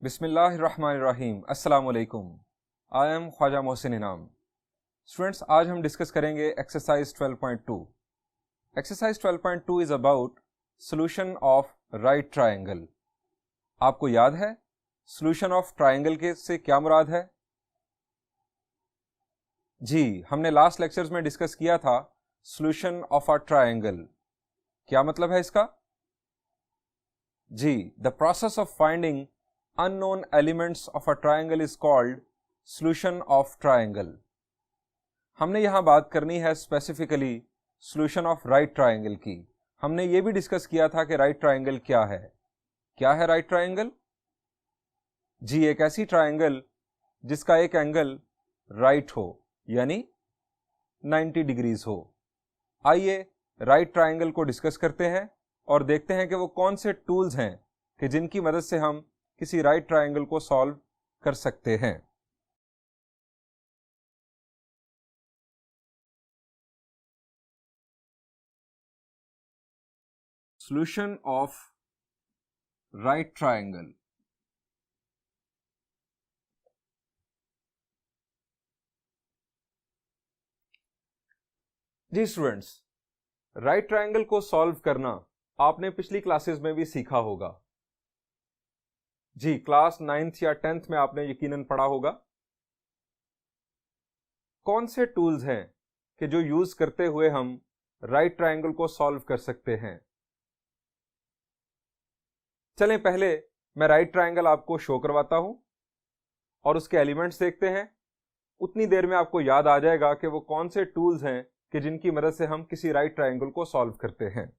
बिस्मिल्लाहिर्रहमानिर्रहीम। अस्सलाम वालेकुम। आई एम ख्वाजा मोहसिन इनाम। स्टूडेंट्स, आज हम डिस्कस करेंगे exercise 12.2। Exercise 12.2 is about solution of right triangle. आपको याद है सॉल्यूशन ऑफ ट्रायंगल के से क्या मुराद है? जी, हमने लास्ट लेक्चर्स में डिस्कस किया था सॉल्यूशन ऑफ अ ट्रायंगल। क्या मतलब है इसका? जी, the process of finding unknown elements of a triangle is called solution of triangle। हमने यहां बात करनी है specifically solution of right triangle की। हमने ये भी डिस्कस किया था कि right triangle क्या है। क्या है right triangle? जी, एक ऐसी ट्रायंगल जिसका एक एंगल राइट हो, यानी 90 डिग्रीज हो। आइए राइट ट्रायंगल को डिस्कस करते हैं और देखते हैं कि वो कौन से टूल्स हैं कि जिनकी मदद से हम किसी राइट ट्रायंगल को सॉल्व कर सकते हैं। Solution of right triangle. जी स्टूडेंट्स, राइट ट्रायंगल को सॉल्व करना आपने पिछली क्लासेस में भी सीखा होगा। जी, क्लास 9th या 10th में आपने यकीनन पढ़ा होगा। कौन से टूल्स हैं कि जो यूज करते हुए हम राइट ट्रायंगल को सॉल्व कर सकते हैं? चलें पहले मैं राइट ट्रायंगल आपको शो करवाता हूं और उसके एलिमेंट्स देखते हैं। उतनी देर में आपको याद आ जाएगा कि वो कौन से टूल्स हैं कि जिनकी मदद से हम किसी राइट ट्रायंगल को सॉल्व करते हैं।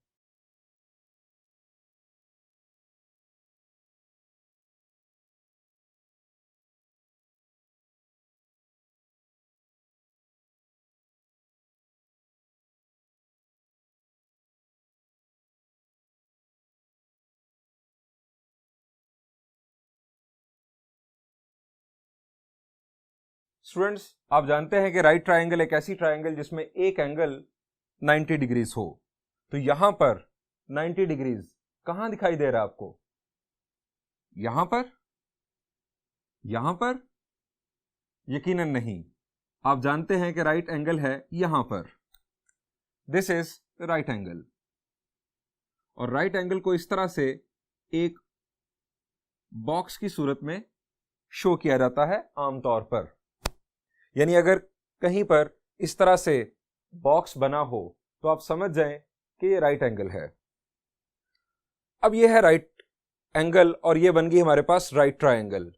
स्टूडेंट्स, आप जानते हैं कि राइट ट्रायंगल एक ऐसी ट्रायंगल जिसमें एक एंगल 90 डिग्रीज हो। तो यहां पर 90 डिग्रीज कहां दिखाई दे रहा है आपको? यहां पर? यहां पर? यकीनन नहीं। आप जानते हैं कि राइट एंगल है यहां पर। This is right angle. और राइट एंगल को इस तरह से एक बॉक्स की सूरत में शो किया जाता है आमतौर पर। यानी अगर कहीं पर इस तरह से बॉक्स बना हो तो आप समझ जाएं कि ये राइट एंगल है। अब ये है राइट एंगल और ये बन गई हमारे पास राइट ट्रायंगल।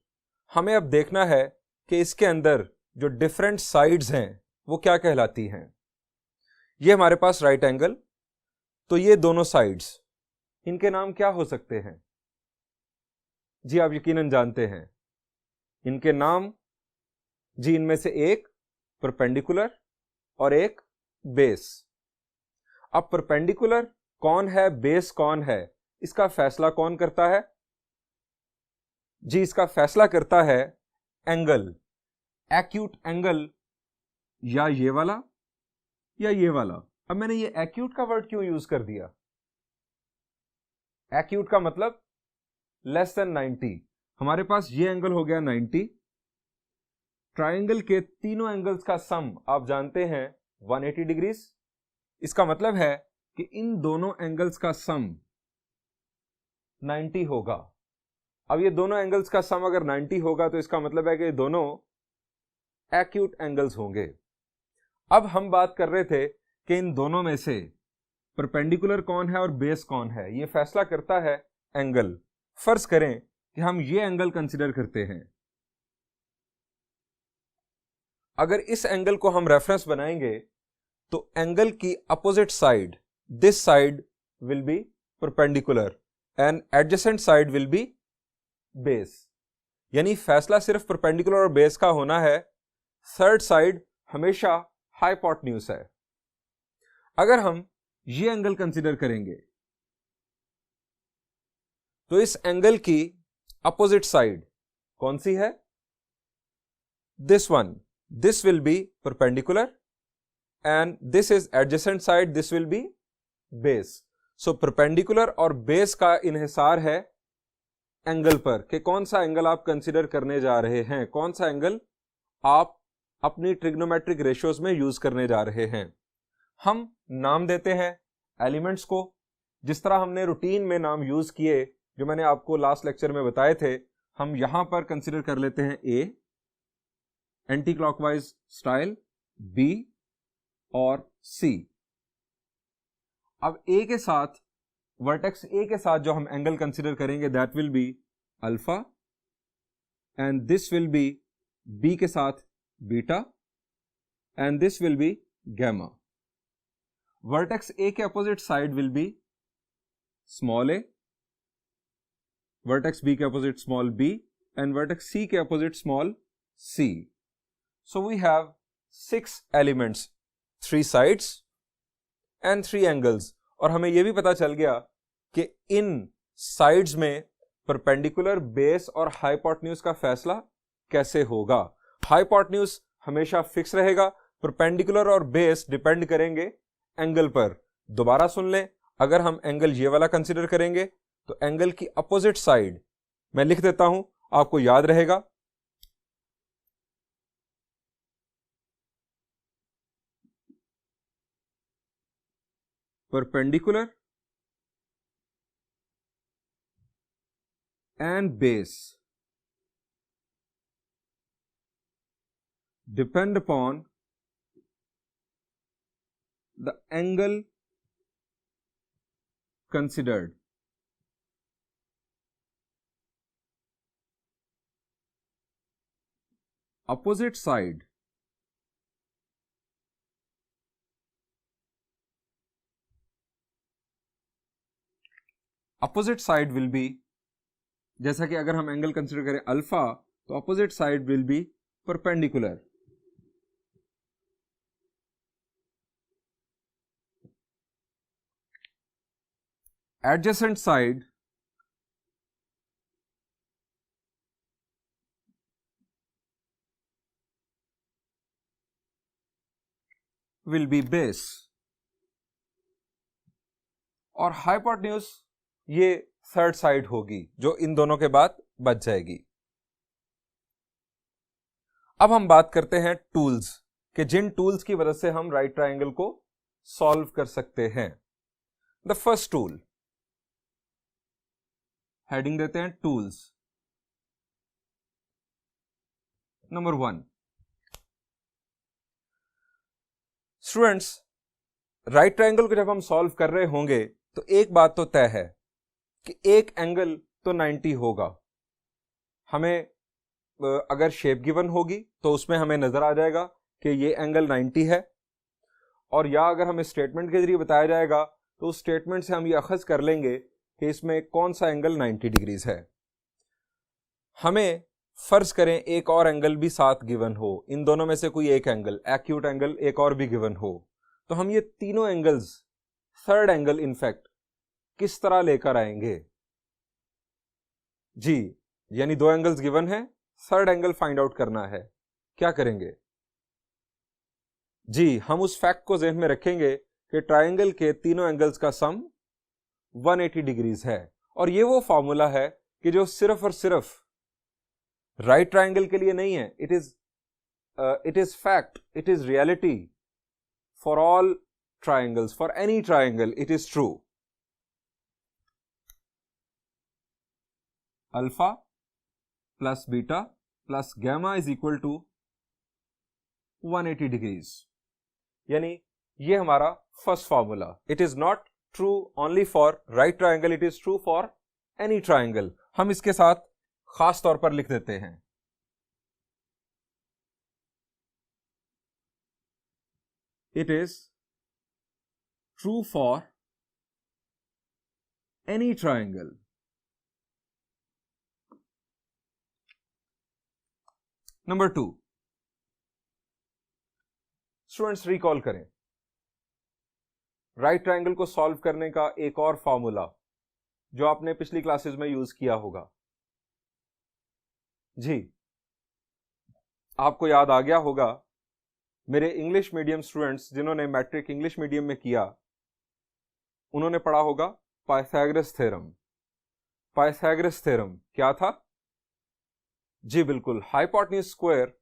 हमें अब देखना है कि इसके अंदर जो डिफरेंट साइड्स हैं वो क्या कहलाती हैं। ये हमारे पास राइट एंगल, तो ये दोनों साइड्स, इनके नाम क्या हो सकते हैं? जी, आप यकीनन जानते हैं इनके नाम। जी, इनमें से एक परपेंडिकुलर और एक बेस। अब परपेंडिकुलर कौन है, बेस कौन है, इसका फैसला कौन करता है? जी, इसका फैसला करता है एंगल, एक्यूट एंगल, या ये वाला या ये वाला। अब मैंने ये एक्यूट का वर्ड क्यों यूज कर दिया? एक्यूट का मतलब लेस देन 90। हमारे पास ये एंगल हो गया 90। ट्रायंगल के तीनों एंगल्स का सम आप जानते हैं 180 डिग्रीज। इसका मतलब है कि इन दोनों एंगल्स का सम 90 होगा। अब ये दोनों एंगल्स का सम अगर 90 होगा तो इसका मतलब है कि दोनों एक्यूट एंगल्स होंगे। अब हम बात कर रहे थे कि इन दोनों में से परपेंडिकुलर कौन है और बेस कौन है, ये फैसला करता है एंगल। फर्ज करें कि हम ये एंगल कंसीडर करते हैं। अगर इस एंगल को हम रेफरेंस बनाएंगे तो एंगल की opposite side, this side will B perpendicular and adjacent side will B base. यानी फैसला सिर्फ परपेंडिकुलर और बेस का होना है, थर्ड साइड हमेशा हाइपोटेन्यूज है। अगर हम ये एंगल कंसीडर करेंगे तो इस एंगल की अपोजिट साइड कौन सी है? This one. This will be perpendicular and this is adjacent side, this will be base. So perpendicular और base का इन्हिसार है एंगल पर कि कौन सा एंगल आप कंसीडर करने जा रहे हैं, कौन सा एंगल आप अपनी ट्रिग्नोमेट्रिक रेशियोज में यूज करने जा रहे हैं। हम नाम देते हैं एलिमेंट्स को, जिस तरह हमने रूटीन में नाम यूज किए जो मैंने आपको लास्ट लेक्चर में बताए थे। हम यहां पर कंसीडर कर लेते हैं ए एंटी क्लॉकवाइज स्टाइल, बी और सी। अब ए के साथ, वर्टेक्स ए के साथ जो हम एंगल कंसीडर करेंगे that will be alpha, and this will be B के साथ beta, and this will be gamma. Vertex A के opposite side will be small a, vertex B के opposite small b, and vertex C के opposite small c. So we have 6 elements, 3 sides and 3 angles. और हमें यह भी पता चल गया कि इन साइड्स में परपेंडिकुलर, बेस और हाइपोटेन्यूज का फैसला कैसे होगा। हाइपोटेन्यूज हमेशा फिक्स रहेगा, परपेंडिकुलर और बेस डिपेंड करेंगे एंगल पर। दोबारा सुन लें, अगर हम एंगल ये वाला कंसीडर करेंगे तो एंगल की अपोजिट साइड मैं लिख देता हूं, आपको याद रहेगा। Perpendicular and base depend upon the angle considered. Opposite side will be, जैसा कि अगर हम एंगल कंसीडर करें अल्फा तो opposite side will B perpendicular. Adjacent side will B base, और हाइपोटेन्यूज ये थर्ड साइड होगी जो इन दोनों के बाद बच जाएगी। अब हम बात करते हैं टूल्स कि जिन टूल्स की मदद से हम राइट ट्रायंगल को सॉल्व कर सकते हैं। द फर्स्ट टूल, हेडिंग देते हैं tools. Number 1, students, right triangle को जब हम सॉल्व कर रहे होंगे तो एक बात तो तय है कि एक एंगल तो 90 होगा। हमें अगर शेप गिवन होगी तो उसमें हमें नजर आ जाएगा कि ये एंगल 90 है, और या अगर हमें स्टेटमेंट के जरिए बताया जाएगा तो उस स्टेटमेंट से हम ये अखज़ कर लेंगे कि इसमें कौन सा एंगल 90 डिग्रीज है। हमें फर्ज करें एक और एंगल भी साथ गिवन हो, इन दोनों में से कोई एक एंगल, एक्यूट एंगल एक और भी गिवन हो, तो हम ये तीनों एंगल्स, थर्ड एंगल इनफैक्ट, किस तरह लेकर आएंगे जी। यानी 2 एंगल्स गिवन है, थर्ड एंगल फाइंड आउट करना है। क्या करेंगे जी? हम उस फैक्ट को ज़हन में रखेंगे कि ट्रायंगल के तीनों एंगल्स का सम 180 डिग्रीज है, और ये वो फॉर्मूला है कि जो सिर्फ और सिर्फ राइट ट्रायंगल के लिए नहीं है। It is fact, it is reality for all triangles, for any triangle it is true. Alpha plus beta plus gamma is equal to 180 degrees, यानी ये हमारा first formula. It is not true only for right triangle, it is true for any triangle. हम इसके साथ खास तौर पर लिख देते हैं, it is true for any triangle. Number 2, students recall करें राइट ट्रायंगल को सॉल्व करने का एक और फॉर्मूला जो आपने पिछली क्लासेस में यूज किया होगा। जी, आपको याद आ गया होगा, मेरे इंग्लिश मीडियम स्टूडेंट्स जिन्होंने मैट्रिक इंग्लिश मीडियम में किया उन्होंने पढ़ा होगा पाइथागोरस थ्योरम। पाइथागोरस थ्योरम क्या था? जी बिल्कुल, hypotenuse square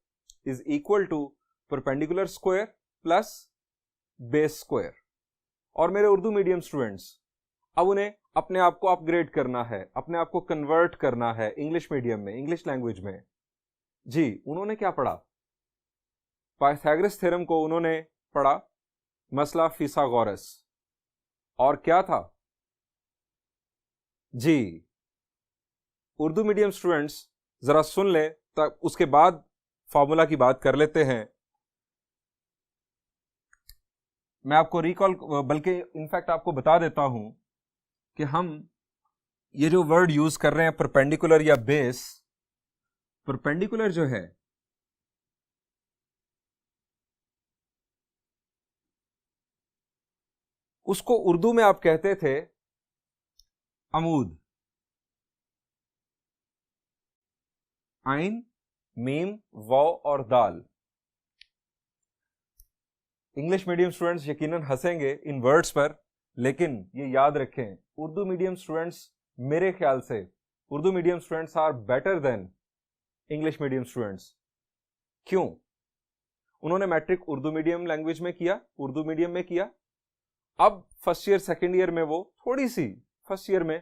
is equal to perpendicular square plus base square. और मेरे उर्दू मीडियम स्टूडेंट्स, अब उन्हें अपने आप को अपग्रेड करना है, अपने आप को कन्वर्ट करना है इंग्लिश मीडियम में, इंग्लिश लैंग्वेज में। जी, उन्होंने क्या पढ़ा? पाइथागोरस थ्योरम को उन्होंने पढ़ा मसला फिसागोरस। और क्या था? जी, उर्दू मीडियम स्टूडेंट्स जरा सुन ले, तब उसके बाद फॉर्मूला की बात कर लेते हैं। मैं आपको रिकॉल, बल्कि इनफैक्ट आपको बता देता हूं कि हम ये जो वर्ड यूज कर रहे हैं परपेंडिकुलर या बेस, परपेंडिकुलर जो है उसको उर्दू में आप कहते थे अमूद। आइन, मीम, वाव और दाल। इंग्लिश मीडियम स्टूडेंट्स यकीनन हंसेंगे इन वर्ड्स पर, लेकिन ये याद रखें, उर्दू मीडियम स्टूडेंट्स, मेरे ख्याल से Urdu medium students are better than English medium students. क्यों? उन्होंने मैट्रिक उर्दू मीडियम लैंग्वेज में किया, उर्दू मीडियम में किया। अब फर्स्ट ईयर सेकेंड ईयर में वो थोड़ी सी, फर्स्ट ईयर में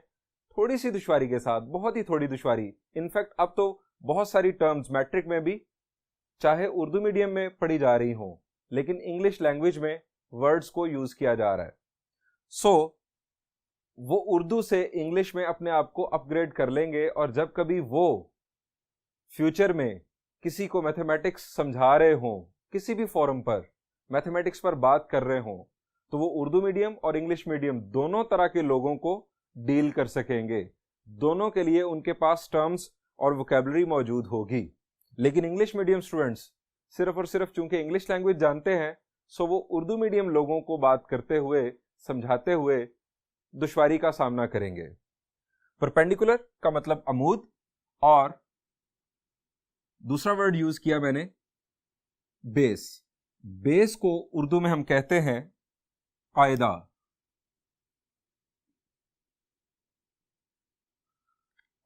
थोड़ी सी दुश्वारी के साथ, बहुत ही थोड़ी दुश्वारी, इनफैक्ट अब तो बहुत सारी टर्म्स मैट्रिक में भी चाहे उर्दू मीडियम में पढ़ी जा रही हो, लेकिन इंग्लिश लैंग्वेज में वर्ड्स को यूज किया जा रहा है। सो वो उर्दू से इंग्लिश में अपने आप को अपग्रेड कर लेंगे, और जब कभी वो फ्यूचर में किसी को मैथमेटिक्स समझा रहे हों, किसी भी फोरम पर मैथमेटिक्स पर बात कर रहे हों, तो वो उर्दू मीडियम और इंग्लिश मीडियम दोनों तरह के लोगों को डील कर सकेंगे। दोनों के लिए उनके पास टर्म्स और वोकैबुलरी मौजूद होगी। लेकिन इंग्लिश मीडियम स्टूडेंट्स सिर्फ और सिर्फ चूंकि इंग्लिश लैंग्वेज जानते हैं, सो वो उर्दू मीडियम लोगों को बात करते हुए, समझाते हुए दुश्वारी का सामना करेंगे। परपेंडिकुलर का मतलब अमूद, और दूसरा वर्ड यूज किया मैंने बेस। बेस को उर्दू में हम कहते हैं कायदा।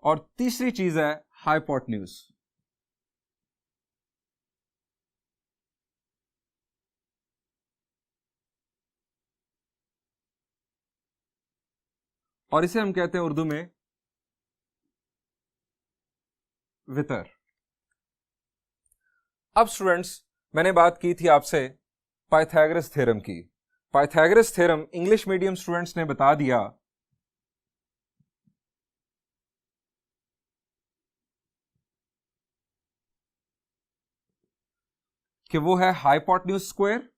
और तीसरी चीज है हाइपोटेन्यूज। और इसे हम कहते हैं उर्दू में वितर। अब स्टूडेंट्स, मैंने बात की थी आपसे पाइथागोरस थ्योरम की। Pythagoras theorem English medium students ने बता दिया कि वो है hypotenuse square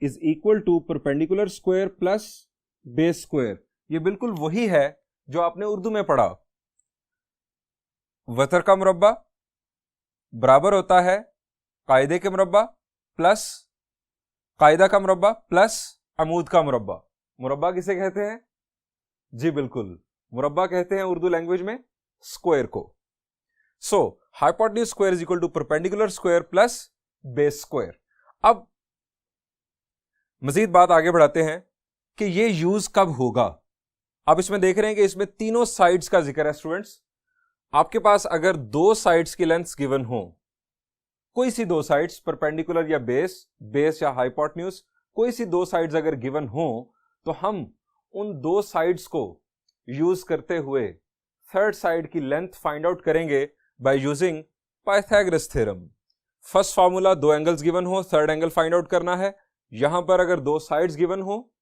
is equal to perpendicular square plus base square. ये बिल्कुल वही है जो आपने उर्दू में पढ़ा। वतर का मुरब्बा बराबर होता है कायदे के मुरब्बा प्लस कायदा का मुरब्बा प्लस अमूद का मुरब्बा। मुरब्बा किसे कहते हैं? जी बिल्कुल, मुरब्बा कहते हैं उर्दू लैंग्वेज में स्क्वायर को। So hypotenuse square is equal to perpendicular square plus base square. अब मजीद बात आगे बढ़ाते हैं कि ये यूज कब होगा। आप इसमें देख रहे हैं कि इसमें तीनों साइड्स का जिक्र है। स्टूडेंट्स, आपके पास अगर दो साइड्स की लेंथ्स गिवन हो, कोई सी दो साइड्स, परपेंडिकुलर या बेस, बेस या हाइपोटेन्यूज, कोई सी दो साइड्स अगर गिवन हो, तो हम उन दो साइड्स को यूज करते हुए थर्ड साइड की लेंथ फाइंड आउट करेंगे by using Pythagoras theorem. First formula, दो एंगल्स गिवन हो, थर्ड एंगल फाइंड आउट करना है। यहां पर अगर दो साइड्स गिवन हो,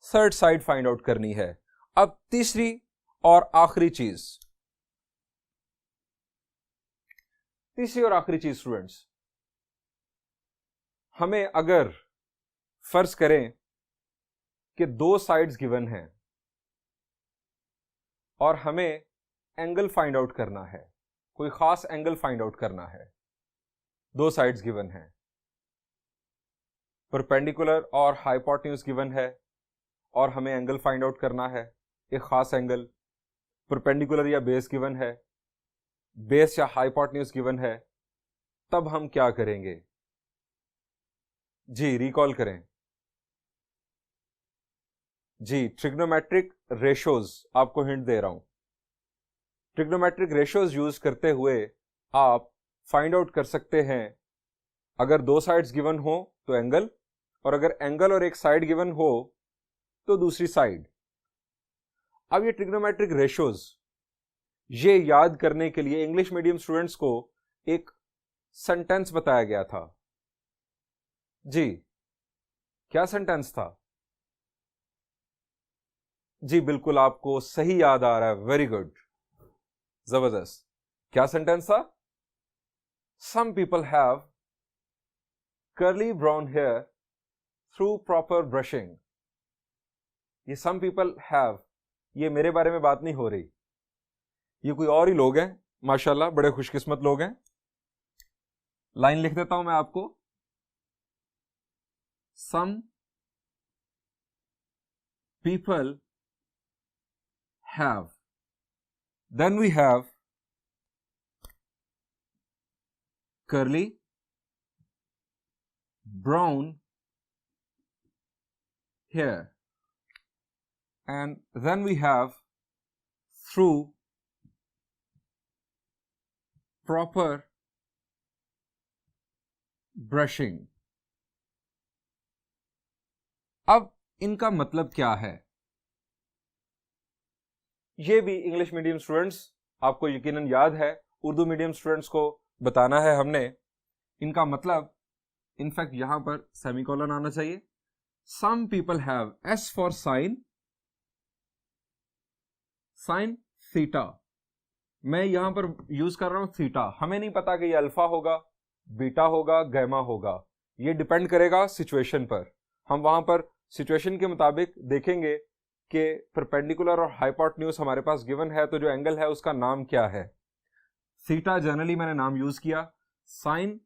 थर्ड साइड फाइंड आउट करनी है। अब तीसरी और आखिरी चीज, स्टूडेंट्स, हमें अगर फर्ज करें कि दो साइड्स गिवन हैं और हमें एंगल फाइंड आउट करना है, कोई खास एंगल फाइंड आउट करना है, दो साइड्स गिवन हैं, परपेंडिकुलर और हाइपोटेन्यूज गिवन है, और हमें एंगल फाइंड आउट करना है, एक खास एंगल, परपेंडिकुलर या बेस गिवन है, बेस या हाइपोटेन्यूज गिवन है, तब हम क्या करेंगे? जी रिकॉल करें। जी, ट्रिग्नोमेट्रिक रेशोज, आपको हिंट दे रहा हूं। ट्रिग्नोमेट्रिक रेशोज यूज करते हुए आप फाइंड आउट कर सकते हैं, अगर दो साइड्स गिवन हो तो एंगल, और अगर एंगल और एक साइड गिवन हो तो दूसरी साइड। अब ये ट्रिग्नोमेट्रिक रेशोज, ये याद करने के लिए इंग्लिश मीडियम स्टूडेंट्स को एक सेंटेंस बताया गया था। जी, क्या सेंटेंस था? जी बिल्कुल, आपको सही याद आ रहा है, वेरी गुड, जबरदस्त। क्या सेंटेंस था? Some people have curly brown hair through proper brushing. ये सम पीपल हैव, ये मेरे बारे में बात नहीं हो रही, ये कोई और ही लोग हैं, माशाल्लाह बड़े खुशकिस्मत लोग हैं। लाइन लिख देता हूं मैं आपको। Some people have, then we have curly brown hair, and then we have through proper brushing। अब इनका मतलब क्या है? ये भी इंग्लिश मीडियम स्टूडेंट्स आपको यकीनन याद है, उर्दू मीडियम स्टूडेंट्स को बताना है हमने। इनका मतलब, इनफैक्ट यहां पर सेमीकोलन आना चाहिए। Some people have, S for sine, sine theta, मैं यहां पर यूज कर रहा हूं थीटा। हमें नहीं पता कि ये अल्फा होगा, बीटा होगा, गैमा होगा, ये डिपेंड करेगा सिचुएशन पर। हम वहां पर सिचुएशन के मुताबिक देखेंगे कि परपेंडिकुलर और हाइपोटेन्यूज हमारे पास गिवन है, तो जो एंगल है उसका नाम क्या है। थीटा जनरली मैंने नाम यूज किया, sine,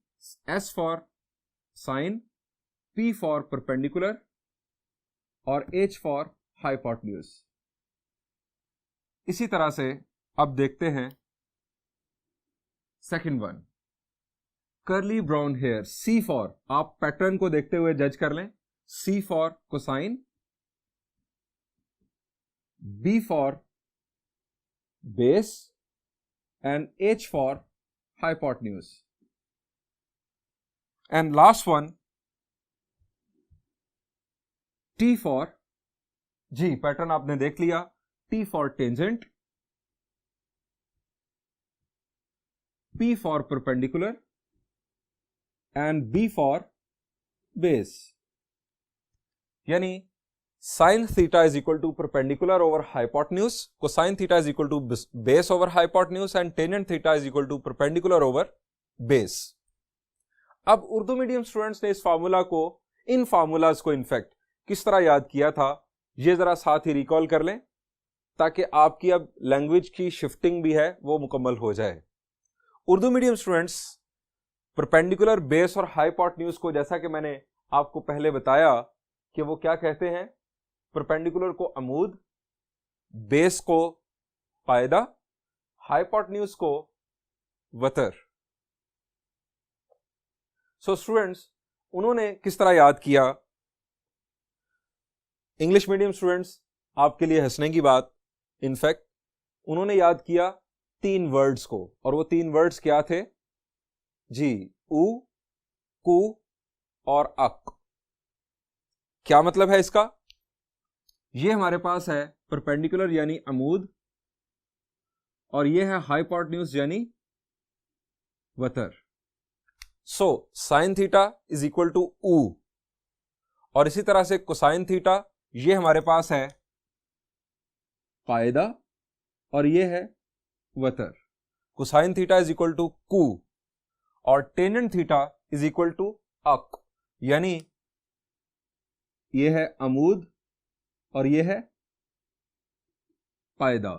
S for sine, P for perpendicular और एच फॉर हाइपोटेन्यूज। इसी तरह से अब देखते हैं second one, curly brown hair. C for, आप पैटर्न को देखते हुए जज कर लें, C for cosine, B for base and H for hypotenuse. And last one, T for, जी पैटर्न आपने देख लिया, T for tangent, P for perpendicular and B for base. यानी sine theta is equal to perpendicular over hypotenuse, cosine theta is equal to base over hypotenuse and tangent theta is equal to perpendicular over base. अब Urdu medium students ने इस formula को, इन formulas को in fact किस तरह याद किया था, ये जरा साथ ही रिकॉल कर लें, ताकि आपकी अब लैंग्वेज की शिफ्टिंग भी है वो मुकम्मल हो जाए। Urdu medium students perpendicular, base और हाइपोटेन्यूज को, जैसा कि मैंने आपको पहले बताया कि वो क्या कहते हैं, परपेंडिकुलर को अमूद, बेस को पायदा, हाइपोटेन्यूज को वतर। सो स्टूडेंट्स, उन्होंने किस तरह याद किया? इंग्लिश मीडियम स्टूडेंट्स, आपके लिए हंसने की बात, इनफैक्ट उन्होंने याद किया 3 वर्ड्स को, और वो 3 वर्ड्स क्या थे? जी, उ, कु और अक। क्या मतलब है इसका? ये हमारे पास है परपेंडिकुलर यानी अमूद, और ये है हाइपोटेन्यूज यानी वतर। So sine theta is equal to उ, और इसी तरह से कोसाइन थीटा, ये हमारे पास है कायदा, और ये है वतर। Cosine theta is equal to कु, और tangent theta is equal to अक, यानी ये है अमूद और ये है कायदा।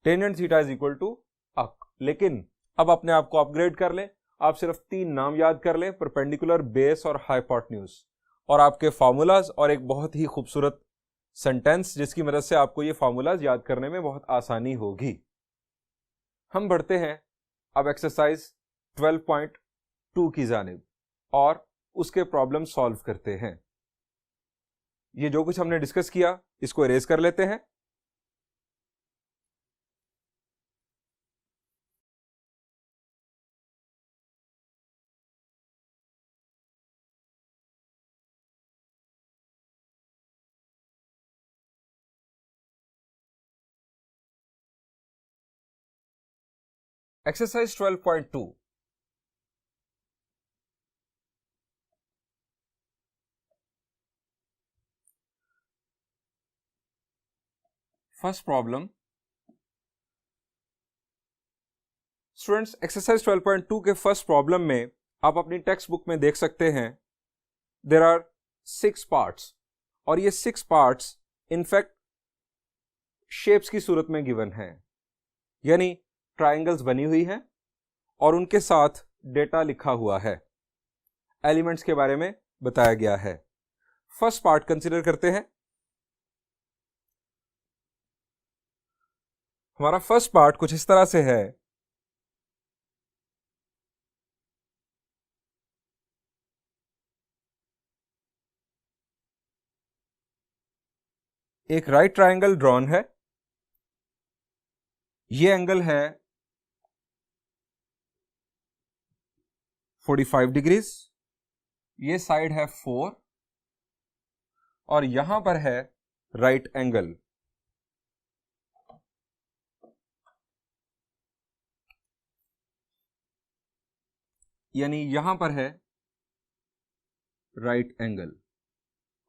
Tangent theta is equal to अक। लेकिन अब अपने आप को अपग्रेड कर लें, आप सिर्फ 3 नाम याद कर लें, परपेंडिकुलर, बेस और हाइपोटेन्यूज, और आपके फार्मूलाज और एक बहुत ही खूबसूरत सेंटेंस, जिसकी मदद से आपको ये फार्मूलाज याद करने में बहुत आसानी होगी। हम बढ़ते हैं अब एक्सरसाइज 12.2 की जानिब और उसके प्रॉब्लम सॉल्व करते हैं। ये जो कुछ हमने डिस्कस किया इसको इरेज कर लेते हैं। Exercise 12.2, first problem. Students, exercise 12.2 के फर्स्ट प्रॉब्लम में आप अपनी टेक्स्ट बुक में देख सकते हैं देयर आर 6 पार्ट्स, और ये 6 पार्ट्स इनफैक्ट शेप्स की सूरत में गिवन है, यानी ट्राइंगल्स बनी हुई हैं और उनके साथ डेटा लिखा हुआ है, एलिमेंट्स के बारे में बताया गया है। फर्स्ट पार्ट कंसीडर करते हैं। हमारा फर्स्ट पार्ट कुछ इस तरह से है। एक राइट ट्राइंगल ड्रॉन है, ये एंगल है 45 डिग्रीज, ये साइड है 4 और यहां पर है राइट एंगल। यानी यहां पर है राइट एंगल,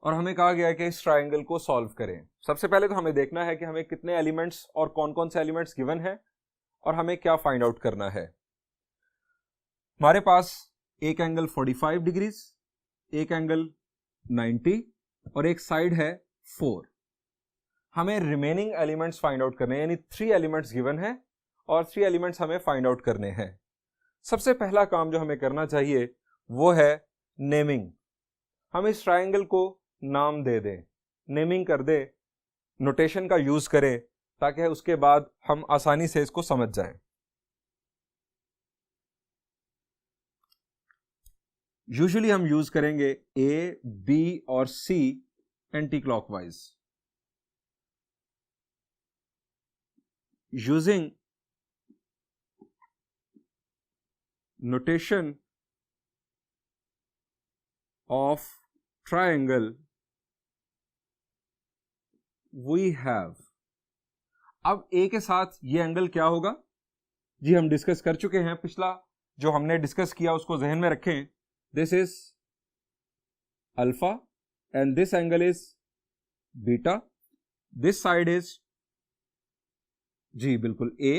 और हमें कहा गया है कि इस ट्राइंगल को सॉल्व करें। सबसे पहले तो हमें देखना है कि हमें कितने एलिमेंट्स और कौन कौन से एलिमेंट्स गिवन है और हमें क्या फाइंड आउट करना है। हमारे पास एक एंगल 45 डिग्रीज, एक एंगल 90 और एक साइड है 4। हमें रिमेनिंग एलिमेंट्स फाइंड आउट करने हैं, यानी 3 एलिमेंट्स गिवन है और 3 एलिमेंट्स हमें फाइंड आउट करने हैं। सबसे पहला काम जो हमें करना चाहिए वो है नेमिंग। हम इस ट्राइंगल को नाम दे दें, नेमिंग कर दे, नोटेशन का यूज करें ताकि उसके बाद हम आसानी से इसको समझ जाएं। यूजुअली हम यूज करेंगे ए, बी और C anti clockwise. Using notation of triangle we have। अब ए के साथ ये एंगल क्या होगा जी, हम डिस्कस कर चुके हैं। पिछला जो हमने डिस्कस किया उसको जहन में रखें। This is alpha and this angle is beta. This side is जी बिल्कुल ए,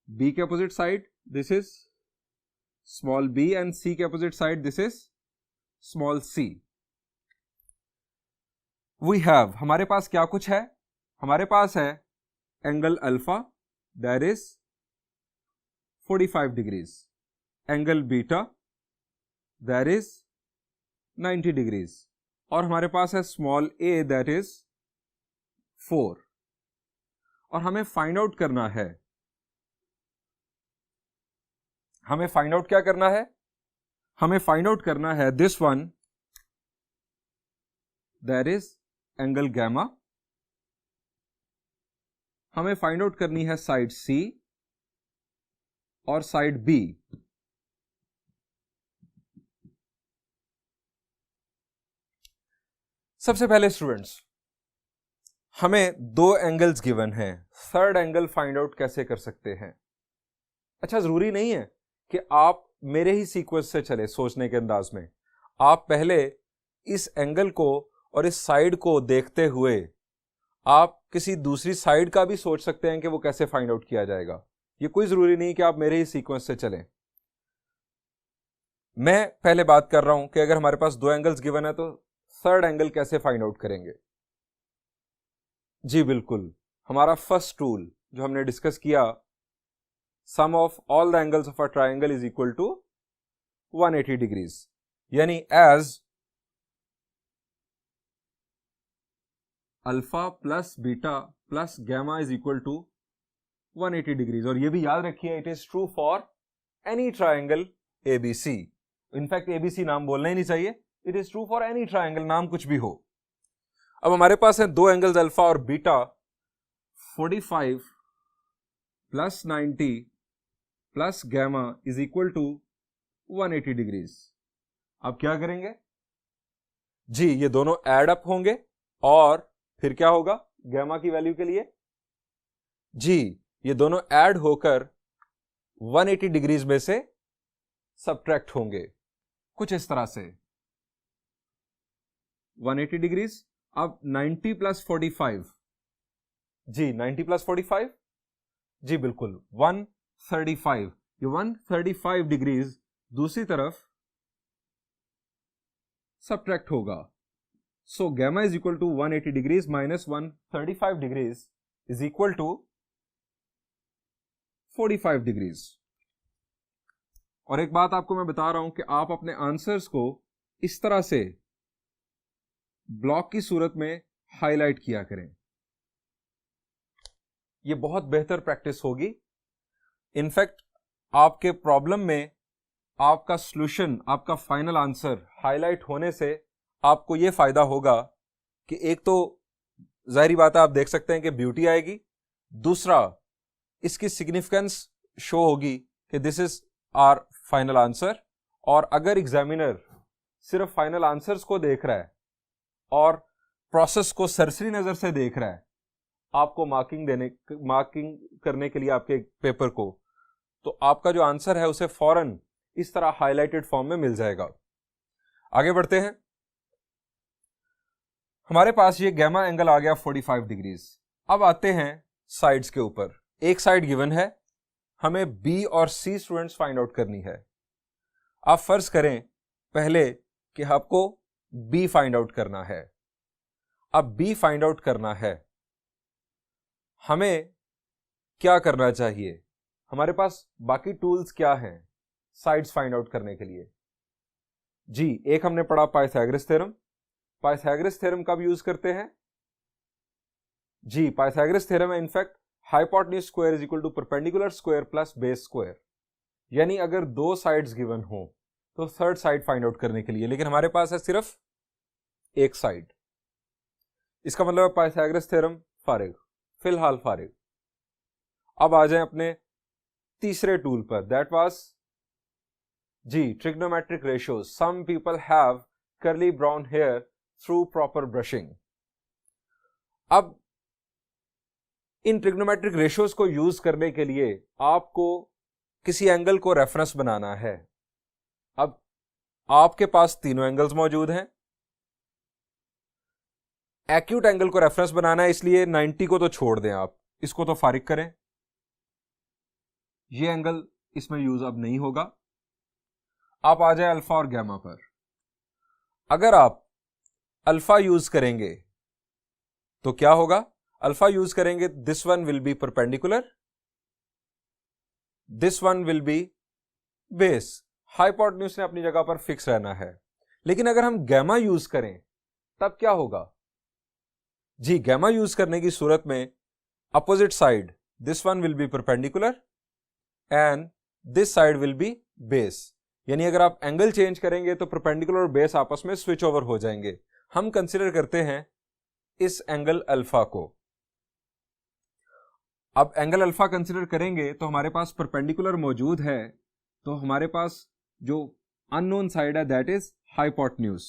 बी के opposite side this is small b and c के opposite side this is small c। We have, हमारे पास क्या कुछ है, हमारे पास है angle alpha that is 45 degrees, angle beta that is 90 degrees, और हमारे पास है स्मॉल a दैट इज 4। और हमें फाइंड आउट करना है, हमें फाइंड आउट क्या करना है, हमें फाइंड आउट करना है this one that is angle gamma. हमें फाइंड आउट करनी है साइड सी और साइड बी। सबसे पहले स्टूडेंट्स, हमें 2 एंगल्स गिवन हैं, थर्ड एंगल फाइंड आउट कैसे कर सकते हैं। अच्छा, जरूरी नहीं है कि आप मेरे ही सीक्वेंस से चले सोचने के अंदाज में। आप पहले इस एंगल को और इस साइड को देखते हुए आप किसी दूसरी साइड का भी सोच सकते हैं कि वो कैसे फाइंड आउट किया जाएगा। ये कोई जरूरी नहीं कि आप मेरे ही सीक्वेंस से चलें। मैं पहले बात कर रहा हूं कि अगर हमारे पास 2 एंगल्स गिवन है तो थर्ड एंगल कैसे फाइंड आउट करेंगे। जी बिल्कुल, हमारा फर्स्ट टूल जो हमने डिस्कस किया, sum of all the angles of a triangle is equal to 180 degrees, यानी as alpha plus beta plus gamma is equal to 180 degrees. और ये भी याद रखिए, it is true for any triangle ABC. In fact ABC नाम बोलना ही नहीं चाहिए, it is true for any triangle, नाम कुछ भी हो। अब हमारे पास है दो एंगल्स अल्फा और beta, 45 plus 90 plus gamma is equal to 180 degrees. अब क्या करेंगे जी, ये दोनों ऐड अप होंगे और फिर क्या होगा गैमा की वैल्यू के लिए जी, ये दोनों ऐड होकर 180 डिग्रीज में से सबट्रैक्ट होंगे, कुछ इस तरह से 180 डिग्रीज। अब 90 प्लस 45 जी, 90 प्लस 45 जी बिल्कुल 135, ये 135 डिग्रीज दूसरी तरफ सबट्रैक्ट होगा। So gamma is equal to 180 degrees minus 135 degrees is equal to 45 degrees. और एक बात आपको मैं बता रहा हूं कि आप अपने आंसर्स को इस तरह से ब्लॉक की सूरत में हाईलाइट किया करें, यह बहुत बेहतर प्रैक्टिस होगी। इनफैक्ट आपके प्रॉब्लम में आपका सॉल्यूशन, आपका फाइनल आंसर हाईलाइट होने से आपको यह फायदा होगा कि एक तो जाहिर बात है आप देख सकते हैं कि ब्यूटी आएगी, दूसरा इसकी सिग्निफिकेंस शो होगी कि this is our final answer. और अगर एग्जामिनर सिर्फ फाइनल आंसर्स को देख रहा है और प्रोसेस को सरसरी नजर से देख रहा है आपको मार्किंग करने के लिए आपके पेपर को, तो आपका जो आंसर है उसे फौरन इस तरह हाईलाइटेड फॉर्म में मिल जाएगा। आगे बढ़ते हैं। हमारे पास ये गैमा एंगल आ गया 45 डिग्रीज। अब आते हैं साइड्स के ऊपर। एक साइड गिवन है, हमें बी और सी स्टूडेंट्स फाइंड आउट करनी है। आप फर्ज करें पहले कि आपको बी फाइंड आउट करना है। अब बी फाइंड आउट करना है, हमें क्या करना चाहिए? हमारे पास बाकी टूल्स क्या हैं साइड्स फाइंड आउट करने के लिए? जी, एक हमने पढ़ा पाइथागोरस थ्योरम। पाइथागोरस थ्योरम कब यूज करते हैं? जी, पाइथागोरस थ्योरम है in fact hypotenuse square is equal to perpendicular square plus base square. यानी अगर दो साइड्स गिवन हो तो थर्ड साइड फाइंड आउट करने के लिए, लेकिन हमारे पास है सिर्फ एक साइड। इसका मतलब है पाइथागोरस थ्योरम फारिग, फिलहाल फारिग। अब आ जाएं अपने तीसरे टूल पर, दैट वाज जी trigonometric ratios. Some people have curly brown hair through proper brushing. अब इन ट्रिग्नोमेट्रिक रेशियोज को यूज करने के लिए आपको किसी एंगल को रेफरेंस बनाना है। अब आपके पास तीनों एंगल्स मौजूद हैं। एक्यूट एंगल को रेफरेंस बनाना है, इसलिए 90 को तो छोड़ दें, आप इसको तो फारिग करें। ये एंगल इसमें यूज अब नहीं होगा। आप आ जाए अल्फा और गैमा पर। अगर आप अल्फा यूज करेंगे तो क्या होगा? अल्फा यूज करेंगे, this one will be perpendicular, this one will be base. Hypotenuse ने अपनी जगह पर फिक्स रहना है। लेकिन अगर हम गैमा यूज करें तब क्या होगा? जी, गैमा यूज करने की सूरत में opposite side, this one will be perpendicular and this side will B base. यानी अगर आप एंगल चेंज करेंगे तो परपेंडिकुलर और बेस आपस में स्विच ओवर हो जाएंगे। हम कंसीडर करते हैं इस एंगल अल्फा को। अब एंगल अल्फा कंसीडर करेंगे तो हमारे पास परपेंडिकुलर मौजूद है, तो हमारे पास जो अननोन साइड है that is hypotenuse.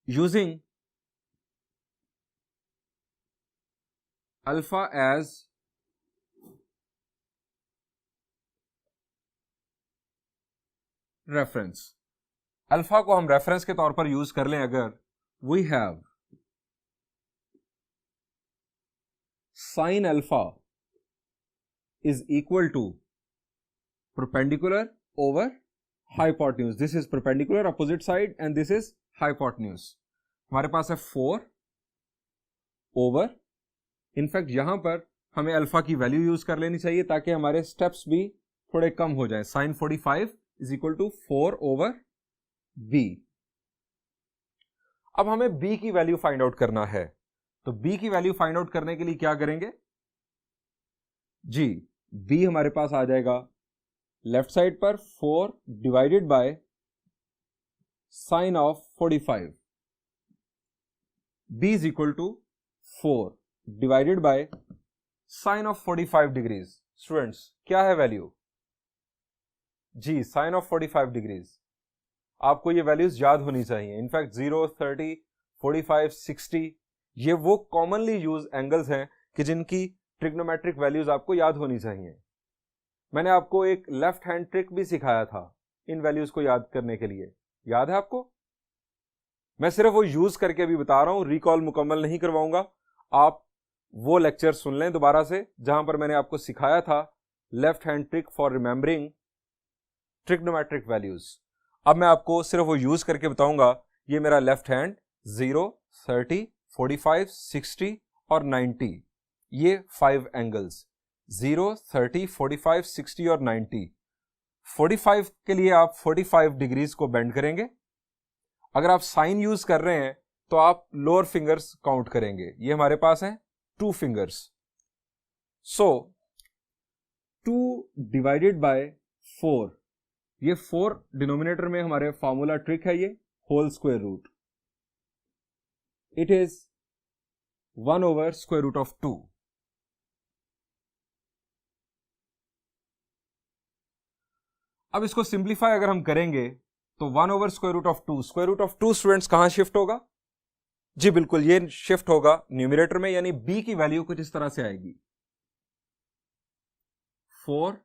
Using alpha as reference, अल्फा को हम रेफरेंस के तौर पर यूज कर लें अगर, we have sine alpha is equal to perpendicular over hypotenuse. This is perpendicular opposite side and this is hypotenuse. हमारे पास है 4 ओवर, इनफैक्ट यहां पर हमें अल्फा की वैल्यू यूज कर लेनी चाहिए ताकि हमारे स्टेप्स भी थोड़े कम हो जाए। Sine 45 is equal to 4 over B. अब हमें b की वैल्यू फाइंड आउट करना है, तो b की वैल्यू फाइंड आउट करने के लिए क्या करेंगे? जी, b हमारे पास आ जाएगा लेफ्ट साइड पर 4 divided by sine of 45, b is equal to 4 divided by sine of 45 degrees. Students क्या है वैल्यू? जी साइन ऑफ 45 डिग्रीज। आपको ये वैल्यूज याद होनी चाहिए। इनफैक्ट 0, 30, 45, 60 ये वो कॉमनली यूज एंगल्स हैं कि जिनकी ट्रिग्नोमेट्रिक वैल्यूज आपको याद होनी चाहिए। मैंने आपको एक लेफ्ट हैंड ट्रिक भी सिखाया था इन वैल्यूज को याद करने के लिए, याद है आपको? मैं सिर्फ वो यूज करके भी बता रहा हूं, रिकॉल मुकम्मल नहीं करवाऊंगा। आप वो लेक्चर सुन लें दोबारा से जहां पर मैंने आपको सिखाया था left hand trick for remembering trigonometric values. अब मैं आपको सिर्फ वो यूज करके बताऊंगा। ये मेरा लेफ्ट हैंड 0, 30, 45, 60 और 90, ये 5 एंगल्स 0, 30, 45, 60 और 90। 45 के लिए आप 45 डिग्रीज को बेंड करेंगे। अगर आप साइन यूज कर रहे हैं तो आप लोअर फिंगर्स काउंट करेंगे। ये हमारे पास है 2 फिंगर्स। सो 2 डिवाइडेड बाय 4, ये 4 डिनोमिनेटर में हमारे फॉर्मूला ट्रिक है, ये whole square root. It is 1 over square root of 2। अब इसको सिंप्लीफाई अगर हम करेंगे तो 1 over square root of 2, square root of 2 students कहां शिफ्ट होगा? जी बिल्कुल, ये शिफ्ट होगा न्यूमरेटर में, यानी b की वैल्यू कुछ इस तरह से आएगी 4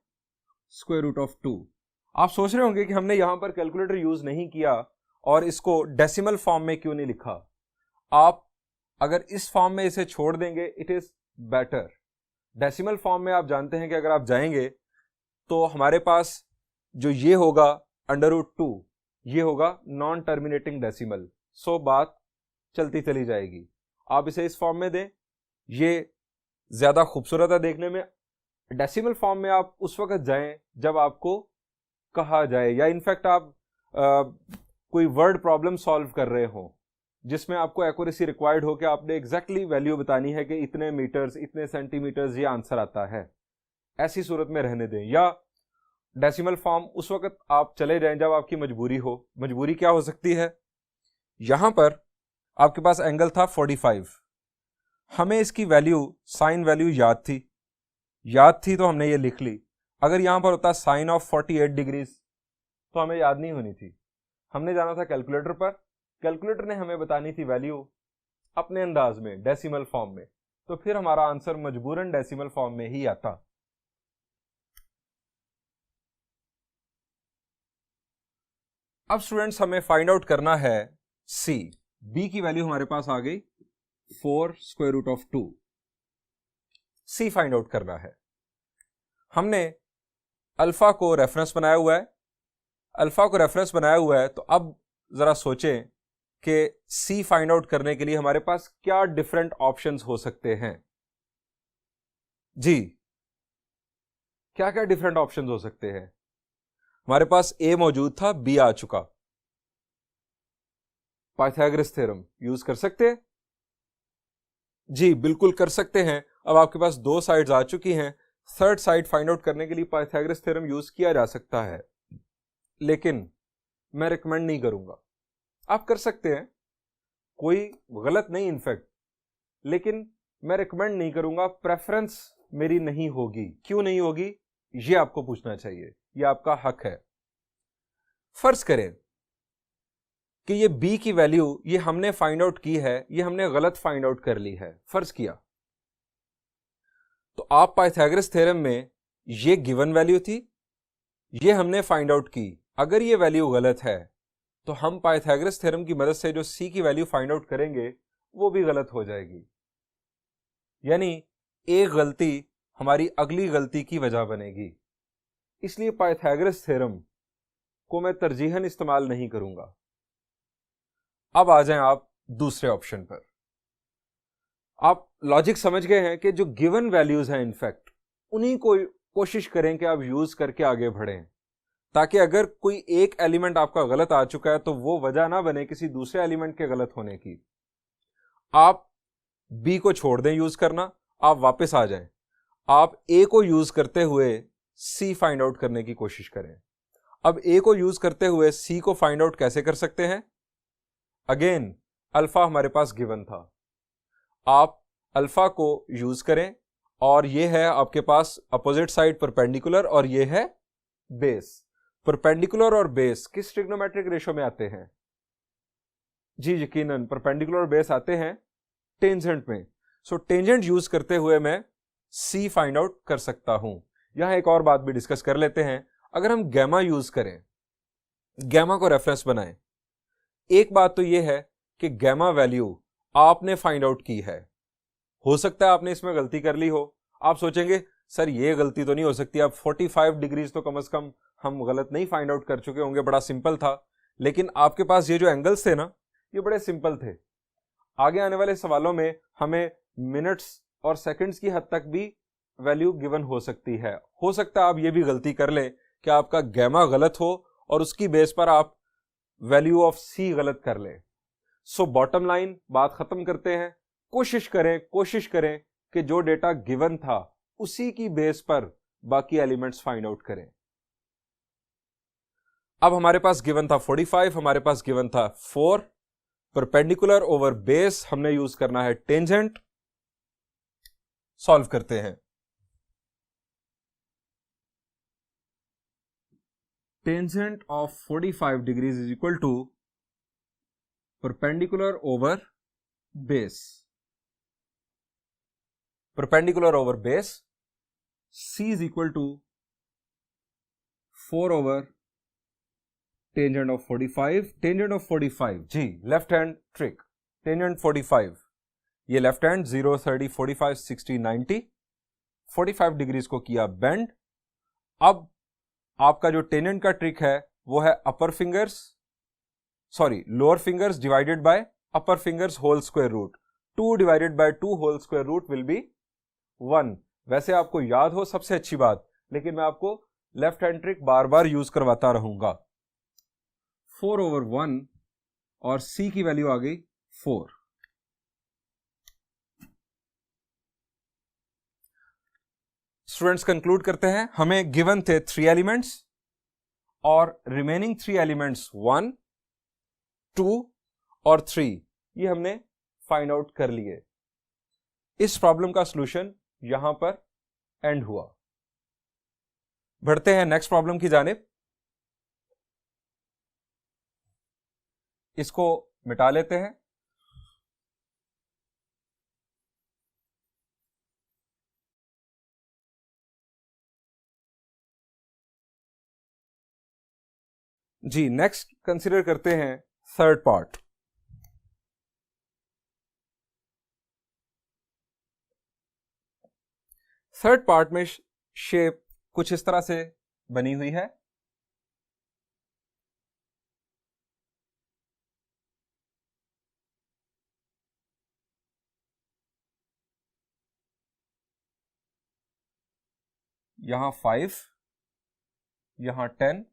स्क्वायर रूट ऑफ 2। आप सोच रहे होंगे कि हमने यहां पर कैलकुलेटर यूज नहीं किया और इसको डेसिमल फॉर्म में क्यों नहीं लिखा। आप अगर इस फॉर्म में इसे छोड़ देंगे it is better. Decimal form में आप जानते हैं कि अगर आप जाएंगे तो हमारे पास जो ये होगा √2, ये होगा नॉन टर्मिनेटिंग डेसिमल। सो बात चलती चली जाएगी। आप इसे इस फॉर्म में दें, ये ज्यादा खूबसूरत है देखने में। डेसिमल फॉर्म में आप उस वक्त जाएं जब आपको कहा जाए, या इनफैक्ट आप कोई वर्ड प्रॉब्लम सॉल्व कर रहे हो जिसमें आपको एक्यूरेसी रिक्वायर्ड हो कि आपने एग्जैक्टली वैल्यू बतानी है कि इतने मीटर्स, इतने सेंटीमीटर्स ये आंसर आता है। ऐसी सूरत में रहने दें। या डेसिमल फॉर्म उस वक्त आप चले जाएं जब आपकी मजबूरी हो। मजबूरी क्या हो सकती है? यहां पर आपके पास एंगल था 45, हमें इसकी वैल्यू साइन वैल्यू याद थी तो हमने ये लिख ली। अगर यहां पर होता साइन ऑफ 48 डिग्रीज तो हमें याद नहीं होनी थी, हमने जाना था कैलकुलेटर पर। कैलकुलेटर ने हमें बतानी थी वैल्यू अपने अंदाज में डेसिमल फॉर्म में, तो फिर हमारा आंसर मजबूरन डेसिमल फॉर्म में ही आता। अब स्टूडेंट्स हमें फाइंड आउट करना है c। b की वैल्यू हमारे पास आ गई 4 square root of 2। c find out करना है। हमने अल्फा को रेफरेंस बनाया हुआ है, तो अब जरा सोचें कि c फाइंड आउट करने के लिए हमारे पास क्या डिफरेंट ऑप्शंस हो सकते हैं। जी क्या क्या डिफरेंट ऑप्शंस हो सकते हैं? हमारे पास a मौजूद था, b आ चुका। पाइथागोरस थ्योरम यूज कर सकते हैं? जी बिल्कुल कर सकते हैं। अब आपके पास 2 साइड्स आ चुकी हैं। थर्ड साइड फाइंड आउट करने के लिए पाइथागोरस थ्योरम यूज किया जा सकता है, लेकिन मैं रिकमेंड नहीं करूंगा। आप कर सकते हैं, कोई गलत नहीं इनफैक्ट, लेकिन मैं रिकमेंड नहीं करूंगा। प्रेफरेंस मेरी नहीं होगी। क्यों नहीं होगी ये आपको पूछना चाहिए, ये आपका हक है। फर्ज करें कि ये b की वैल्यू ये हमने फाइंड आउट की है, ये हमने गलत फाइंड आउट कर ली है, फर्ज किया। तो आप पाइथागोरस थ्योरम में ये गिवन वैल्यू थी, ये हमने फाइंड आउट की। अगर ये वैल्यू गलत है तो हम पाइथागोरस थ्योरम की मदद से जो c की वैल्यू फाइंड आउट करेंगे वो भी गलत हो जाएगी। यानी एक गलती हमारी अगली गलती की वजह बनेगी। इसलिए पाइथागोरस थ्योरम को मैं तरजीहन इस्तेमाल नहीं करूंगा। अब आ जाएं आप दूसरे ऑप्शन पर। आप लॉजिक समझ गए हैं कि जो गिवन वैल्यूज हैं इनफैक्ट उन्हीं को कोशिश करें कि आप यूज करके आगे बढ़ें, ताकि अगर कोई एक एलिमेंट आपका गलत आ चुका है तो वो वजह ना बने किसी दूसरे एलिमेंट के गलत होने की। आप बी को छोड़ दें यूज करना, आप वापस आ जाएं, आप ए को यूज करते हुए सी फाइंड आउट करने की कोशिश करें। अब ए को यूज करते हुए सी को फाइंड आउट कैसे कर सकते हैं? अगेन अल्फा हमारे पास गिवन था, आप अल्फा को यूज करें और ये है आपके पास अपोजिट साइड परपेंडिकुलर और ये है बेस। परपेंडिकुलर और बेस किस ट्रिग्नोमेट्रिक रेशो में आते हैं? जी यकीनन परपेंडिकुलर और बेस आते हैं टेंजेंट में। सो टेंजेंट यूज करते हुए मैं सी फाइंड आउट कर सकता हूं। यहां एक और बात भी डिस्कस कर लेते हैं। अगर हम गैमा यूज करें, गैमा को रेफरेंस बनाएं, एक बात तो यह है कि गैमा वैल्यू आपने फाइंड आउट की है, हो सकता है आपने इसमें गलती कर ली हो। आप सोचेंगे सर ये गलती तो नहीं हो सकती, अब 45 डिग्रीज तो कम से कम हम गलत नहीं फाइंड आउट कर चुके होंगे, बड़ा सिंपल था। लेकिन आपके पास ये जो एंगल्स थे ना, ये बड़े सिंपल थे। आगे आने वाले सवालों में हमें मिनट्स और सेकंड्स की हद तक भी वैल्यू गिवन हो सकती है। हो सकता है आप ये भी गलती कर लें कि आपका गैमा गलत हो और उसकी बेस पर आप वैल्यू ऑफ सी गलत कर लें। सो बॉटम लाइन बात खत्म करते हैं, कोशिश करें कि जो डेटा गिवन था उसी की बेस पर बाकी एलिमेंट्स फाइंड आउट करें। अब हमारे पास गिवन था 45, हमारे पास गिवन था 4, परपेंडिकुलर ओवर बेस हमने यूज करना है टेंजेंट। सॉल्व करते हैं। Tangent of 45 degrees is equal to perpendicular over base. Perpendicular over base, C is equal to 4 over tangent of 45। tangent of 45 जी लेफ्ट हैंड ट्रिक, टेंजेंट 45, ये left hand 0 30 45 60 90 45 degrees को किया bend. अब आपका जो tangent का ट्रिक है वो है lower fingers divided by upper fingers whole square root. 2 divided by 2 whole square root will be 1। वैसे आपको याद हो सबसे अच्छी बात, लेकिन मैं आपको लेफ्ट हैंड ट्रिक बार बार यूज करवाता रहूंगा। 4 over 1 और C की वैल्यू आ गई 4। स्टूडेंट्स कंक्लूड करते हैं, हमें गिवन थे 3 एलिमेंट्स और रिमेनिंग 3 एलिमेंट्स 1, 2 और 3 ये हमने फाइंड आउट कर लिए। इस प्रॉब्लम का सॉल्यूशन यहां पर एंड हुआ। बढ़ते हैं नेक्स्ट प्रॉब्लम की जानिब। इसको मिटा लेते हैं। जी नेक्स्ट कंसीडर करते हैं थर्ड पार्ट। थर्ड पार्ट में शेप कुछ इस तरह से बनी हुई है। यहां 5, यहां 10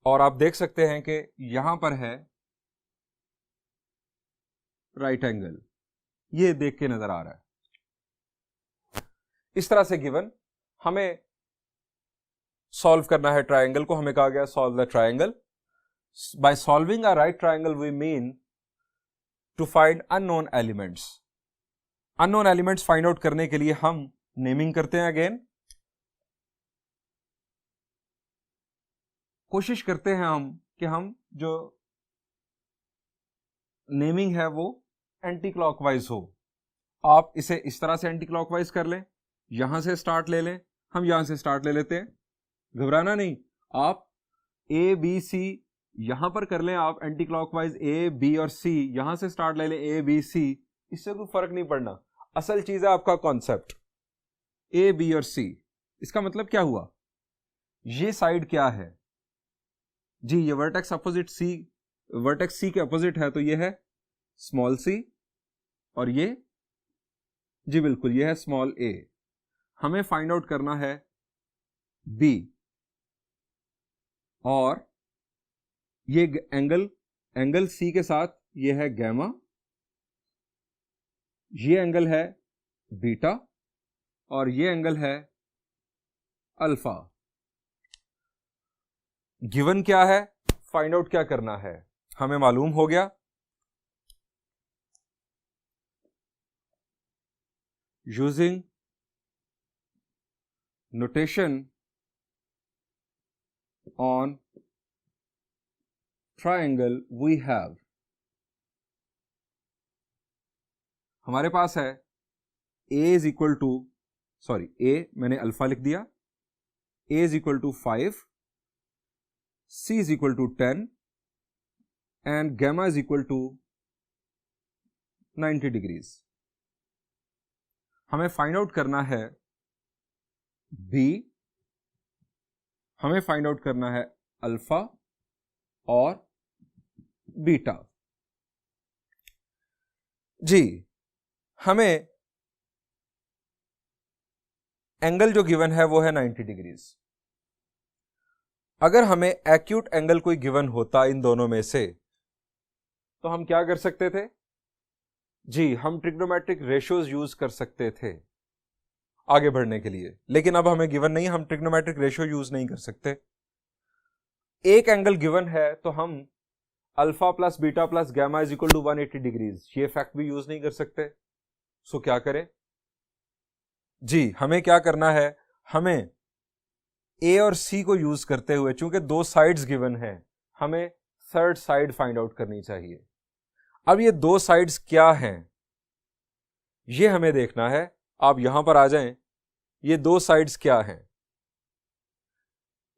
और आप देख सकते हैं कि यहां पर है राइट एंगल, ये देख के नजर आ रहा है। इस तरह से गिवन हमें सॉल्व करना है ट्रायंगल को। हमें कहा गया solve the triangle. By solving a right triangle we mean to find unknown elements. Unknown elements find out करने के लिए हम नेमिंग करते हैं। अगेन कोशिश करते हैं हम कि हम जो नेमिंग है वो एंटी क्लॉकवाइज हो। आप इसे इस तरह से एंटी क्लॉकवाइज कर लें, यहां से स्टार्ट ले लें, हम यहां से स्टार्ट ले लेते हैं, घबराना नहीं। आप ए बी सी यहां पर कर लें, आप एंटी क्लॉकवाइज ए बी और सी यहां से स्टार्ट ले लें, ए बी सी, इससे कोई फर्क नहीं पड़ना। असल चीज है आपका कॉन्सेप्ट ए बी और सी। इसका मतलब क्या हुआ, ये साइड क्या है जी, ये वर्टेक्स अपोजिट सी, वर्टेक्स सी के अपोजिट है, तो ये है स्मॉल सी और ये जी बिल्कुल ये है स्मॉल ए। हमें फाइंड आउट करना है बी और ये एंगल सी के साथ ये है गैमा, ये एंगल है बीटा और ये एंगल है अल्फा। गिवन क्या है, फाइंड आउट क्या करना है, हमें मालूम हो गया। Using notation on triangle we have, हमारे पास है a is equal to, sorry a मैंने अल्फा लिख दिया, a is equal to 5, c is equal to 10 and gamma is equal to 90 degrees. हमें फाइंड आउट करना है b, हमें फाइंड आउट करना है अल्फा और बीटा। जी, हमें एंगल जो गिवन है वो है 90 डिग्रीज। अगर हमें एक्यूट एंगल कोई गिवन होता इन दोनों में से तो हम क्या कर सकते थे? जी, हम ट्रिग्नोमेट्रिक रेशियोज यूज कर सकते थे आगे बढ़ने के लिए, लेकिन अब हमें गिवन नहीं, हम ट्रिग्नोमेट्रिक रेशियो यूज नहीं कर सकते। एक एंगल गिवन है तो हम alpha plus beta plus gamma is equal to 180 degrees, ये फैक्ट भी यूज नहीं कर सकते। सो क्या करें? जी, हमें क्या करना है, हमें ए और सी को यूज करते हुए, चूंकि दो साइड्स गिवन हैं, हमें थर्ड साइड फाइंड आउट करनी चाहिए। अब ये दो साइड्स क्या हैं ये हमें देखना है। आप यहां पर आ जाएं, ये दो साइड्स क्या हैं?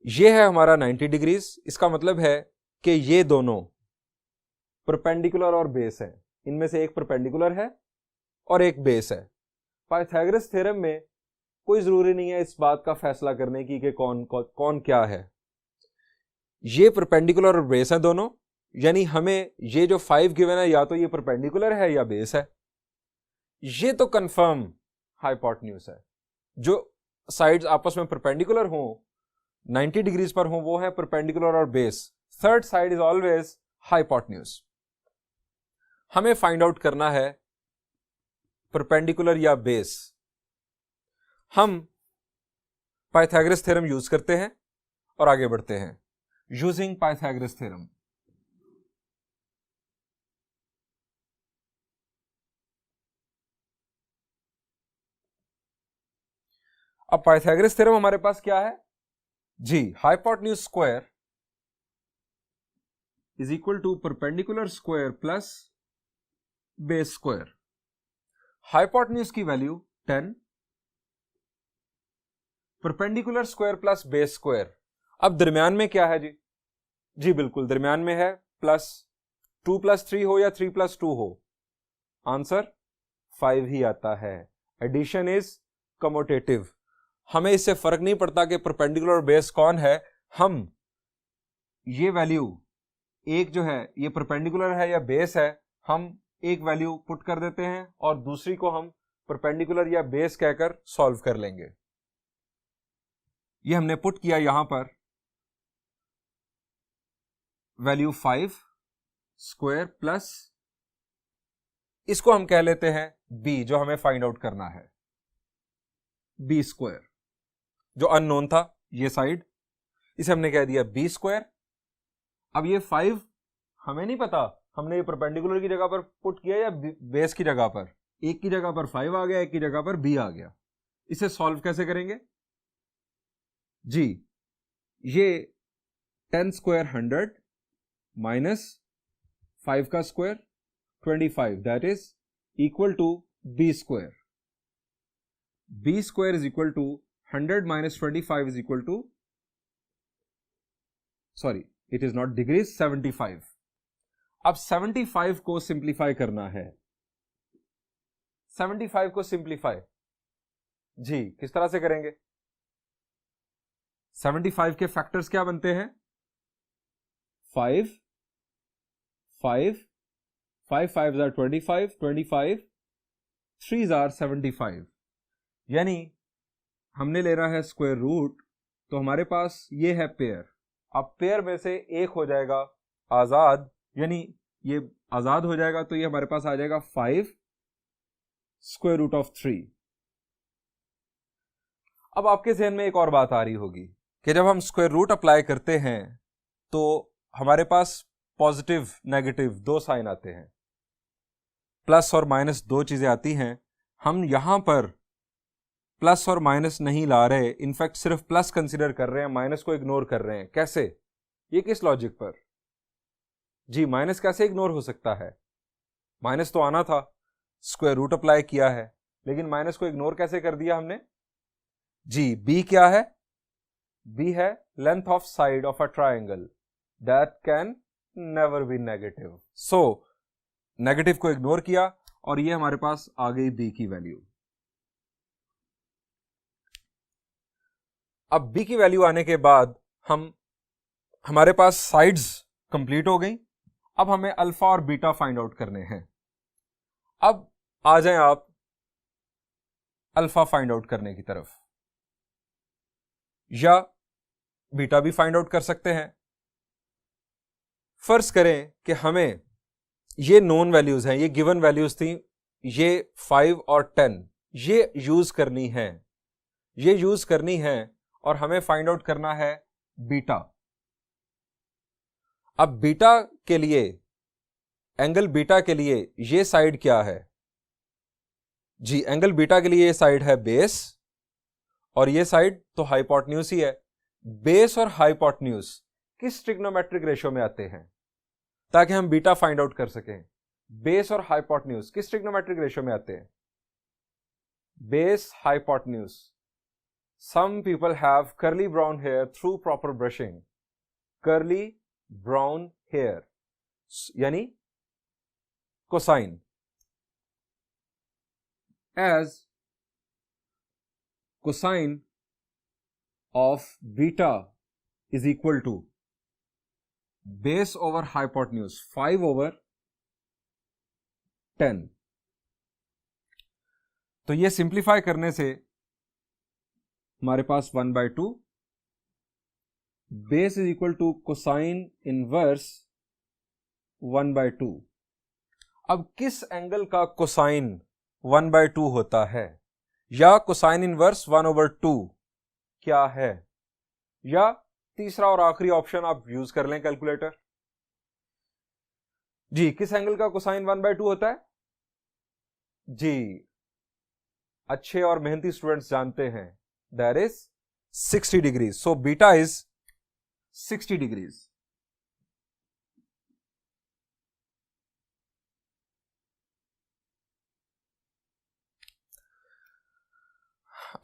ये है हमारा 90 डिग्रीज, इसका मतलब है कि ये दोनों परपेंडिकुलर और बेस है, इनमें से एक परपेंडिकुलर है और एक बेस है। पाइथागोरस थ्योरम में कोई जरूरी नहीं है इस बात का फैसला करने की कि कौन क्या है। ये परपेंडिकुलर और बेस है दोनों, यानी हमें ये जो 5 गिवन है या तो ये परपेंडिकुलर है या बेस है। ये तो कंफर्म हाइपोटेन्यूज है। जो साइड्स आपस में परपेंडिकुलर हो, 90 डिग्रीज पर हो, वो है परपेंडिकुलर और base. Third side is always hypotenuse. हमें फाइंड आउट करना है परपेंडिकुलर या बेस। हम पाइथागोरस थ्योरम यूज करते हैं और आगे बढ़ते हैं। यूजिंग पाइथागोरस थ्योरम, अब पाइथागोरस थ्योरम हमारे पास क्या है जी, hypotenuse square is equal to perpendicular square plus base square. Hypotenuse की value 10, perpendicular square plus base square. अब दरमियान में क्या है जी? जी बिल्कुल, दरमियान में है प्लस 2 + 3 हो या 3 + 2 हो, आंसर 5 ही आता है। Addition is commutative. हमें इससे फर्क नहीं पड़ता कि परपेंडिकुलर और बेस कौन है, हम ये वैल्यू एक जो है ये परपेंडिकुलर है या बेस है, हम एक वैल्यू पुट कर देते हैं और दूसरी को हम परपेंडिकुलर या बेस कहकर सॉल्व कर लेंगे। ये हमने पुट किया यहां पर वैल्यू 5 स्क्वायर प्लस, इसको हम कह लेते हैं b, जो हमें फाइंड आउट करना है, b स्क्वायर, जो अननोन था ये साइड, इसे हमने कह दिया b स्क्वायर। अब ये 5 हमें नहीं पता हमने ये परपेंडिकुलर की जगह पर पुट किया या बेस की जगह पर। एक की जगह पर 5 आ गया, एक की जगह पर b आ गया। इसे सॉल्व कैसे करेंगे जी? ये 10 स्क्वायर 100 माइनस 5 का square 25, that is equal to b square. b square is equal to 100 minus 25 is equal to, sorry it is not degrees, 75। अब 75 को सिंप्लीफाई करना है। 75 को सिंप्लीफाई जी किस तरह से करेंगे? 75 के फैक्टर्स क्या बनते हैं? 5 5 5 5 are 25, 25 3s are 75, यानी हमने ले रहा है स्क्वायर रूट, तो हमारे पास ये है पेयर। अब पेयर में से एक हो जाएगा आजाद, यानी ये आजाद हो जाएगा, तो ये हमारे पास आ जाएगा 5 स्क्वायर रूट ऑफ 3। अब आपके जहन में एक और बात आ रही होगी कि जब हम स्क्वायर रूट अप्लाई करते हैं तो हमारे पास पॉजिटिव नेगेटिव दो साइन आते हैं, प्लस और माइनस दो चीजें आती हैं। हम यहां पर प्लस और माइनस नहीं ला रहे, इनफैक्ट सिर्फ प्लस कंसिडर कर रहे हैं, माइनस को इग्नोर कर रहे हैं। कैसे? ये किस लॉजिक पर? जी, माइनस कैसे इग्नोर हो सकता है? माइनस तो आना था, स्क्वायर रूट अप्लाई किया है, लेकिन माइनस को इग्नोर कैसे कर दिया हमने? जी, बी क्या है? बी है length of side of a triangle that can never be negative. So negative को इग्नोर किया और ये हमारे पास आ गई बी की वैल्यू। अब बी की वैल्यू आने के बाद हमारे पास साइड्स कंप्लीट हो गई। अब हमें अल्फा और बीटा फाइंड आउट करने हैं। अब आ जाएं आप अल्फा फाइंड आउट करने की तरफ, या बीटा भी फाइंड आउट कर सकते हैं। फर्ज करें कि हमें ये नोन वैल्यूज हैं, ये गिवन वैल्यूज थी, ये 5 और 10 ये यूज करनी है और हमें फाइंड आउट करना है बीटा। अब बीटा के लिए, एंगल बीटा के लिए ये साइड क्या है? जी, एंगल बीटा के लिए ये साइड है बेस और ये साइड तो हाइपोटेन्यूज ही है। बेस और हाइपोटेन्यूज किस ट्रिग्नोमेट्रिक रेशियो में आते हैं ताकि हम बीटा फाइंड आउट कर सकें? बेस और हाइपोटेन्यूज किस ट्रिग्नोमेट्रिक रेशियो में आते हैं? Base hypotenuse. Some people have curly brown hair through proper brushing. Curly brown hair यानी cosine as cosine of beta is equal to base over hypotenuse 5 over 10। तो ये सिंप्लीफाई करने से हमारे पास 1/2 base is equal to cosine inverse 1/2। अब किस angle का कोसाइन 1/2 होता है, या कोसाइन इनवर्स 1/2 क्या है, या तीसरा और आखिरी ऑप्शन आप यूज कर लें कैलकुलेटर। जी, किस एंगल का कोसाइन 1/2 होता है? जी, अच्छे और मेहनती स्टूडेंट्स जानते हैं, that is 60 degrees. So beta is 60 degrees.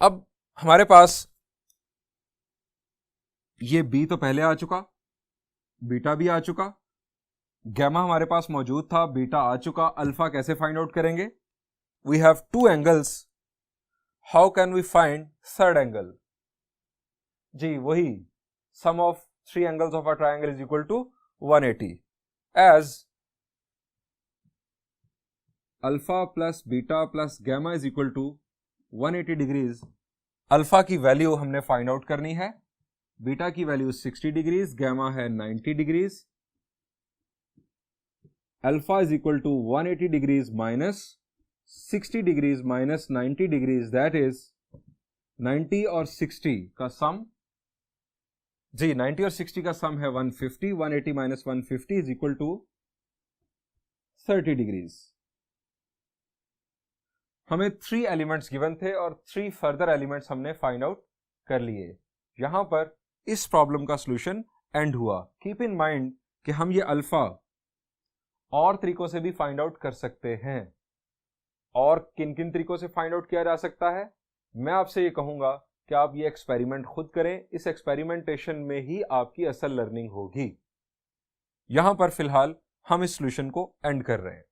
अब हमारे पास ये बी तो पहले आ चुका, बीटा भी आ चुका, गैमा हमारे पास मौजूद था, बीटा आ चुका। अल्फा कैसे फाइंड आउट करेंगे? We have two angles, how can we find third angle? जी, वही sum of 3 angles of a triangle is equal to 180 as alpha plus beta plus gamma is equal to 180 degrees. Alpha की वैल्यू हमने find out करनी है, beta की value 60 degrees, gamma है 90 degrees. Alpha is equal to 180 degrees minus 60 degrees minus 90 degrees, that is 90 और 60 का सम। जी, 90 और 60 का सम है 150। 180 minus 150 is equal to 30 degrees. हमें 3 एलिमेंट्स गिवन थे और 3 फर्दर एलिमेंट्स हमने फाइंड आउट कर लिए। यहां पर इस प्रॉब्लम का सॉल्यूशन एंड हुआ। कीप इन माइंड कि हम ये अल्फा और तरीकों से भी फाइंड आउट कर सकते हैं। और किन किन तरीकों से फाइंड आउट किया जा सकता है, मैं आपसे ये कहूंगा कि आप ये एक्सपेरिमेंट खुद करें। इस एक्सपेरिमेंटेशन में ही आपकी असल लर्निंग होगी। यहां पर फिलहाल हम इस सॉल्यूशन को एंड कर रहे हैं।